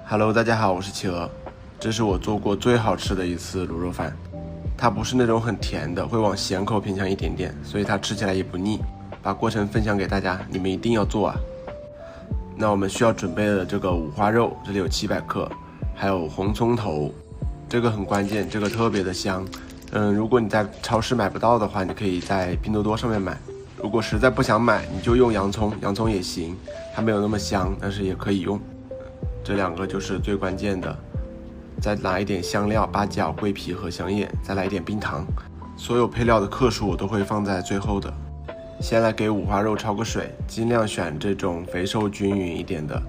Hello， 大家好，我是企鵝。這是我做過最好吃的一次滷肉飯，它不是那種很甜的，會往鹹口偏向一點點，所以它吃起來也不膩。把過程分享給大家，你們一定要做啊！那我們需要準備的這個五花肉，這裡有700克，還有紅蔥頭，這個很關鍵，這個特別的香。如果你在超市買不到的話，你可以在拼多多上面買。如果實在不想買，你就用洋蔥，洋蔥也行，它沒有那麼香，但是也可以用。這2個就是最關鍵的，再拿一點香料、八角、桂皮和香葉，再來一點冰糖。所有配料的克數我都會放在最後的。先来給五花肉焯個水，盡量選這種肥瘦均勻一點的。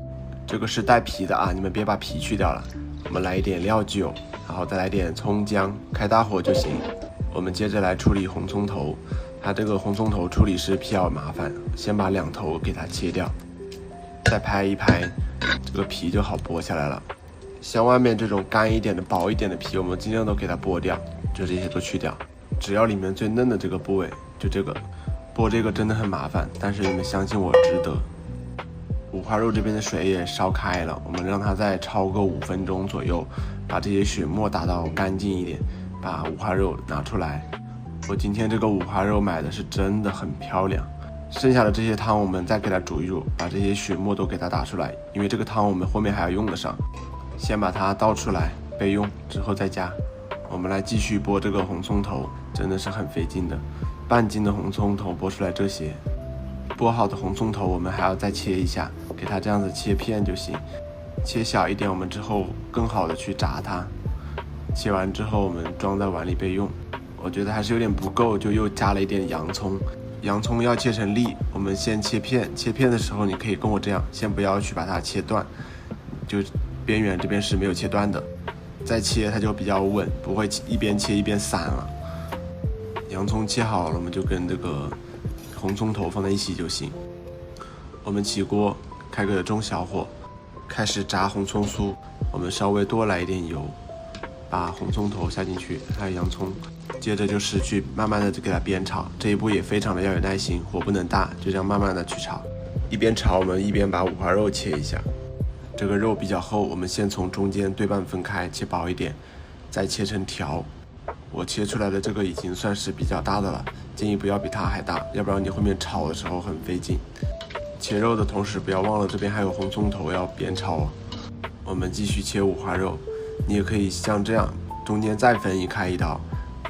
這個是帶皮的啊，你們別把皮去掉了。我們來一點料酒，然後再来點蔥薑，開大火就行。我們接着來處理紅蔥頭，它這個紅蔥頭處理是比較麻煩，先把2頭給它切掉，再拍一拍，這個皮就好剝下來了。像外面這種乾一點的、薄一點的皮，我們盡量都給它剝掉，就这些都去掉，只要裡面最嫩的这个部位，就这个。剥这個真的很麻煩，但是你們相信我，值得。五花肉這邊的水也燒開了，我們讓它再焯個5分鐘左右，把這些血沫打到乾淨一點，把五花肉拿出來。我今天這個五花肉買的是真的很漂亮。剩下的這些湯我們再給它煮一煮，把這些血沫都給它打出來，因為這個湯我們後面還要用得上。先把它倒出來備用，之後再加。我們來繼續剝這個紅蔥頭，真的是很費勁的。半斤的紅蔥頭剝出來這些，剝好的紅蔥頭我們還要再切一下，給它這樣子切片就行。切小一點，我們之後更好的去炸它。切完之後我們裝在碗裡備用。我覺得還是有點不夠，就又加了一點洋蔥。洋蔥要切成粒，我們先切片。切片的時候你可以跟我這樣，先不要去把它切斷，就邊緣這邊是沒有切斷的。再切它就比較穩，不會一邊切一邊散了。洋蔥切好了，我們就跟這個紅蔥頭放在一起就行。我們起鍋，開個中小火，開始炸紅蔥酥。我們稍微多來一點油，把紅蔥頭下進去，還有洋蔥。接着就是去慢慢的給它煸炒，這一步也非常的要有耐心，火不能大，就這樣慢慢的去炒。一邊炒，我們一邊把五花肉切一下。這個肉比較厚，我們先從中間對半分開，切薄一點，再切成條。我切出來的這個已經算是比較大的了，建議不要比它還大，要不然你後面炒的時候很費勁。切肉的同時不要忘了這邊還有紅蔥頭要煸炒哦。我們繼續切五花肉，你也可以像這樣，中間再分開一刀，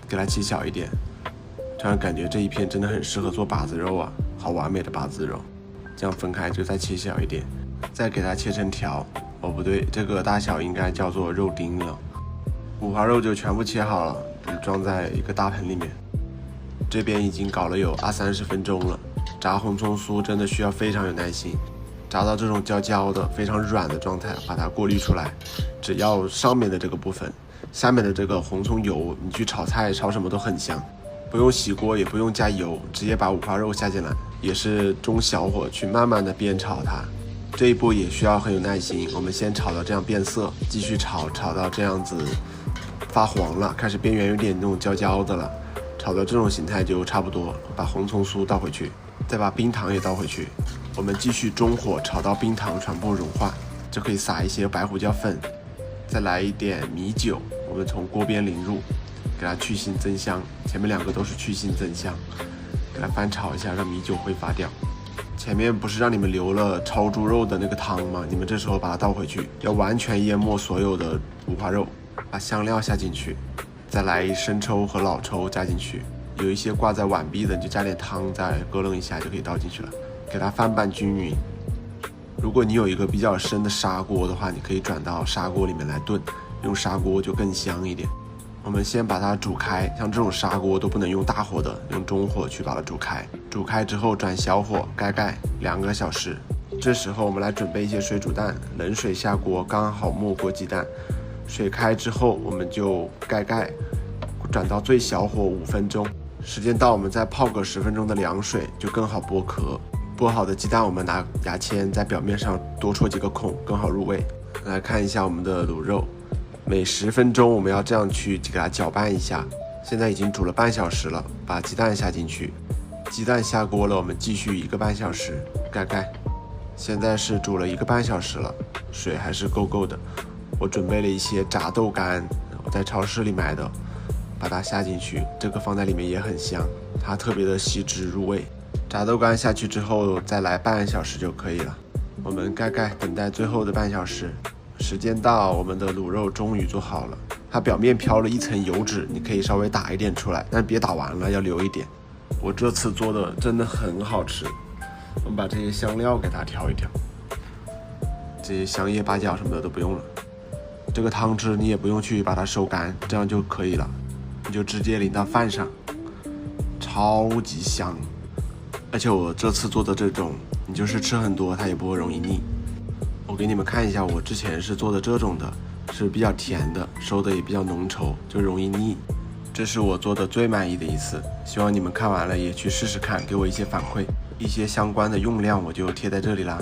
給它切小一點。突然感覺這一片真的很適合做把子肉啊，好完美的把子肉。這樣分開就再切小一點，再給它切成條。哦不對，這個大小應該叫做肉丁了。五花肉就全部切好了，裝在一個大盆裡面。這邊已經搞了有20-30分鐘了。炸紅蔥酥真的需要非常有耐心，炸到這種焦焦的、非常軟的狀態，把它過濾出來。只要上面的這個部分，下面的這個紅蔥油，你去炒菜、炒什麼都很香。不用洗鍋，也不用加油，直接把五花肉下進來，也是中小火去慢慢的煸炒它。這一步也需要很有耐心。我們先炒到這樣變色，繼續炒，炒到這樣子發黃了，開始邊緣有點那種焦焦的了，炒到這種形態就差不多。把紅蔥酥倒回去，再把冰糖也倒回去。我們繼續中火炒到冰糖全部融化，就可以撒一些白胡椒粉，再來一點米酒。我們從鍋邊淋入，給它去腥增香。前面2個都是去腥增香，給它翻炒一下，讓米酒揮發掉。前面不是讓你們留了焯豬肉的那個湯嗎？你們這時候把它倒回去，要完全淹沒所有的五花肉。把香料下進去，再來生抽和老抽加進去。有一些掛在碗壁的，你就加點湯，再咯楞一下就可以倒進去了。給它翻拌均勻。如果你有一個比較深的砂鍋的話，你可以轉到砂鍋裡面來燉，用砂鍋就更香一點。我們先把它煮開，像這種砂鍋都不能用大火的，用中火去把它煮開。煮開之後轉小火蓋蓋2個小時。這時候我們來準備一些水煮蛋，冷水下鍋，剛好沒過雞蛋。水開之後，我們就蓋蓋，轉到最小火5分鐘。時間到，我們再泡個10分鐘的涼水，就更好剝殼。剝好的雞蛋，我們拿牙籤在表面上多戳幾個孔，更好入味。來看一下我們的滷肉，每10分鐘我們要這樣去給它攪拌一下。現在已經煮了半小時了，把雞蛋下進去。雞蛋下鍋了，我們繼續1個半小時，蓋蓋。現在是煮了1個半小時了，水還是夠的。我準備了一些炸豆干，我在超市裡買的，把它下進去，这個放在裡面也很香，它特別的吸汁入味。炸豆干下去之後，再來半小時就可以了。我們蓋蓋，等待最後的半小時。時間到，我們的滷肉終於做好了。它表面飄了一層油脂，你可以稍微打一點出來，但別打完了，要留一點。我這次做的真的很好吃。我們把這些香料給它調一調，這些香葉、八角什麼的都不用了。這個湯汁你也不用去把它收乾，這樣就可以了，你就直接淋到飯上，超級香。而且我這次做的這種，你就是吃很多它也不會容易膩。我給你們看一下，我之前是做的這種的，是比較甜的，收的也比較濃稠，就容易膩。這是我做的最滿意的一次，希望你們看完了也去試試看，給我一些反饋。一些相關的用量我就貼在這裡啦。